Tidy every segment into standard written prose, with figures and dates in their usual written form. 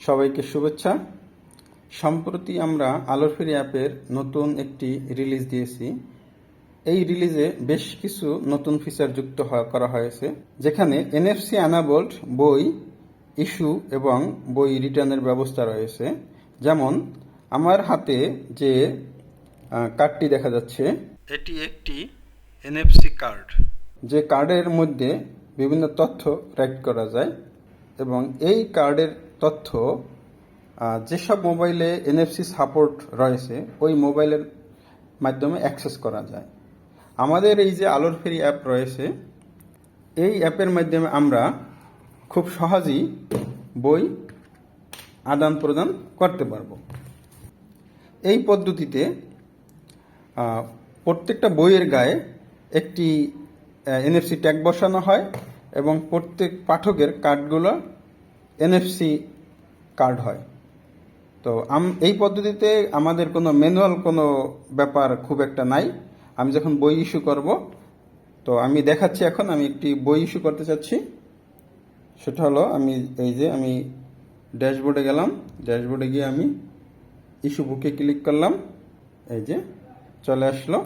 সবাইকে শুভেচ্ছা। সম্প্রতি আমরা আলোর ফেরি অ্যাপের নতুন একটি রিলিজ দিয়েছি। এই রিলিজে বেশ কিছু নতুন ফিচার যুক্ত করা হয়েছে, যেখানে এনএফসি অ্যানাবল্ড বই ইস্যু এবং বই রিটার্নের ব্যবস্থা রয়েছে। যেমন আমার হাতে যে কার্ডটি দেখা যাচ্ছে, এটি একটি এনএফসি কার্ড, যে কার্ডের মধ্যে বিভিন্ন তথ্য রাইট করা যায় এবং এই কার্ডের তথ্য যেসব মোবাইলে এনএফসি সাপোর্ট রয়েছে ওই মোবাইলের মাধ্যমে অ্যাক্সেস করা যায়। আমাদের এই যে আলোর ফেরি অ্যাপ রয়েছে, এই অ্যাপের মাধ্যমে আমরা খুব সহজেই বই আদান প্রদান করতে পারবো। এই পদ্ধতিতে প্রত্যেকটা বইয়ের গায়ে একটি এনএফসি ট্যাগ বসানো হয় এবং প্রত্যেক পাঠকের কার্ডগুলো এনএফসি কার্ড হয়। তো এই পদ্ধতিতে আমাদের কোনো ম্যানুয়াল কোনো ব্যাপার খুব একটা নাই। আমি যখন বই ইস্যু করব, তো আমি দেখাচ্ছি, এখন আমি একটি বই ইস্যু করতে চাচ্ছি। সেটা হলো, আমি ড্যাশবোর্ডে গেলাম, ড্যাশবোর্ডে গিয়ে আমি ইস্যু বুকে ক্লিক করলাম, এই যে চলে আসলো।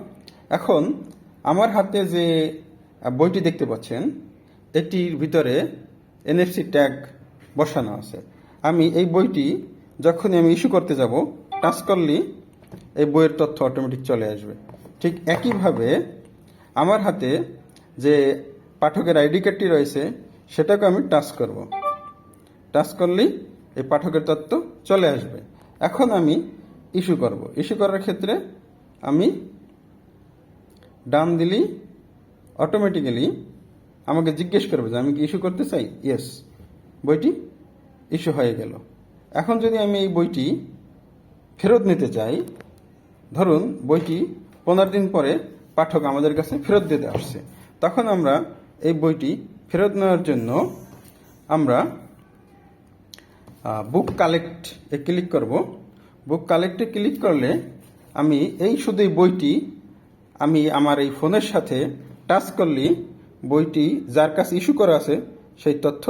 এখন আমার হাতে যে বইটি দেখতে পাচ্ছেন, এটির ভিতরে এনএফসি ট্যাগ বসানো আছে। আমি এই বইটি যখনই আমি ইস্যু করতে যাব, টাচ করলেই এই বইয়ের তথ্য অটোমেটিক চলে আসবে। ঠিক একইভাবে আমার হাতে যে পাঠকের আইডি কার্ডটি রয়েছে, সেটাকে আমি টাচ করব। টাচ করলেই এই পাঠকের তথ্য চলে আসবে। এখন আমি ইস্যু করব। ইস্যু করার ক্ষেত্রে আমি ডান দিলেই অটোমেটিক্যালি আমাকে জিজ্ঞেস করবে যে আমি কি ইস্যু করতে চাই। ইয়েস, বইটি ইস্যু হয়ে গেল। এখন যদি আমি এই বইটি ফেরত নিতে চাই, ধরুন বইটি 15 দিন পরে পাঠক আমাদের কাছে ফেরত দিতে আসছে, তখন আমরা এই বইটি ফেরত নেওয়ার জন্য আমরা বুক কালেক্ট এ ক্লিক করব। বুক কালেক্টে ক্লিক করলে আমি শুধু এই বইটি আমি আমার এই ফোনের সাথে টাচ করলেই বইটি যার কাছে ইস্যু করা আছে সেই তথ্য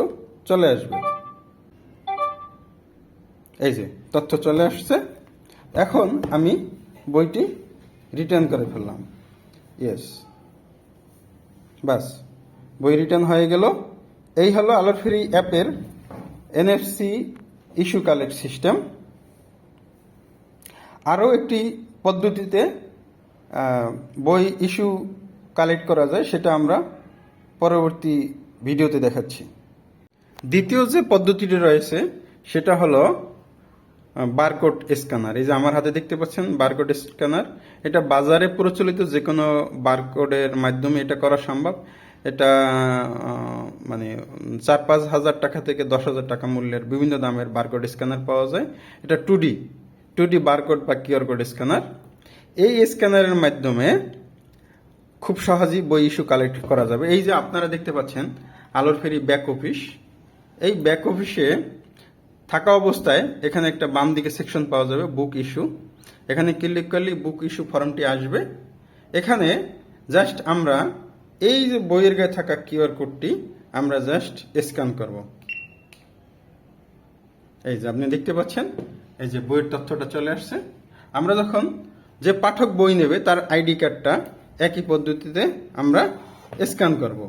চলে আসবে। এই যে তথ্য চলে আসছে। এখন আমি বইটি রিটার্ন করে ফেললাম। ইয়েস, বাস, বই রিটার্ন হয়ে গেল। এই হলো আলোর ফেরি অ্যাপের এনএফসি ইস্যু কালেক্ট সিস্টেম। আরও একটি পদ্ধতিতে বই ইস্যু কালেক্ট করা যায়, সেটা আমরা পরবর্তী ভিডিওতে দেখাচ্ছি। দ্বিতীয় যে পদ্ধতিটি রয়েছে সেটা হলো বারকোড স্ক্যানার। এই যে আমার হাতে দেখতে পাচ্ছেন বারকোড স্ক্যানার, এটা বাজারে প্রচলিত যে কোনো বারকোডের মাধ্যমে এটা করা সম্ভব। এটা মানে 4-5 হাজার টাকা থেকে 10,000 টাকা মূল্যের বিভিন্ন দামের বারকোড স্ক্যানার পাওয়া যায়। এটা 2D বারকোড বা কিউআর কোড স্ক্যানার। এই স্ক্যানারের মাধ্যমে খুব সহজেই বই ইস্যু কালেক্ট করা যাবে। এই যে আপনারা দেখতে পাচ্ছেন আলোর ফেরি ব্যাক অফিস। এই ব্যাক অফিসে থাকা অবস্থায় এখানে একটা বাম দিকে সেকশন পাওয়া যাবে, বুক ইস্যু। এখানে ক্লিক করলে বুক ইস্যু ফর্মটি আসবে। এখানে জাস্ট আমরা এই যে বইয়ের গায়ে থাকা কিউআর কোডটি আমরা জাস্ট স্ক্যান করব। এই যে আপনি দেখতে পাচ্ছেন, এই যে বইয়ের তথ্যটা চলে আসছে। আমরা যখন যে পাঠক বই নেবে তার আইডি কার্ডটা একই পদ্ধতিতে আমরা স্ক্যান করব।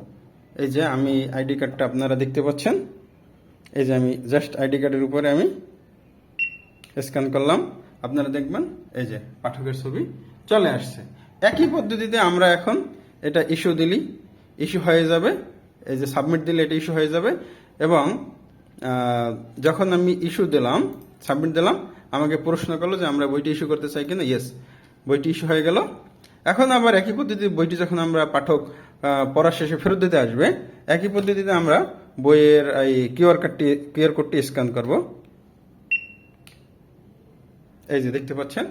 এই যে আমি আইডি কার্ডটা আপনারা দেখতে পাচ্ছেন, এই যে আমি জাস্ট আইডি কার্ডের উপরে আমি স্ক্যান করলাম। আপনারা দেখবেন এই যে পাঠকের ছবি চলে আসছে। একই পদ্ধতিতে আমরা এখন এটা ইস্যু দিলেই ইস্যু হয়ে যাবে। এই যে সাবমিট দিলে এটা ইস্যু হয়ে যাবে। এবং যখন আমি ইস্যু দিলাম, সাবমিট দিলাম, আমাকে প্রশ্ন করলো যে আমরা বইটি ইস্যু করতে চাই কিনা। ইয়েস, বইটি ইস্যু হয়ে গেল। এখন আবার একই পদ্ধতিতে বইটি যখন আমরা পাঠক পড়া শেষে ফেরত দিতে আসবে, একই পদ্ধতিতে আমরা বইয়ের এই কিউআর কোডটি স্ক্যান করব। এই যে দেখতে পাচ্ছেন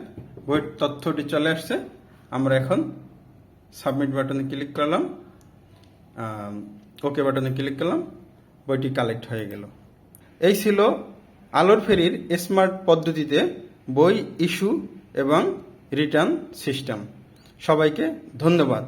বইয়ের তথ্যটি চলে আসছে। আমরা এখন সাবমিট বাটনে ক্লিক করলাম, ওকে বাটনে ক্লিক করলাম, বইটি কালেক্ট হয়ে গেল। এই ছিল আলোর ফেরির স্মার্ট পদ্ধতিতে বই ইস্যু এবং রিটার্ন সিস্টেম। সবাইকে ধন্যবাদ।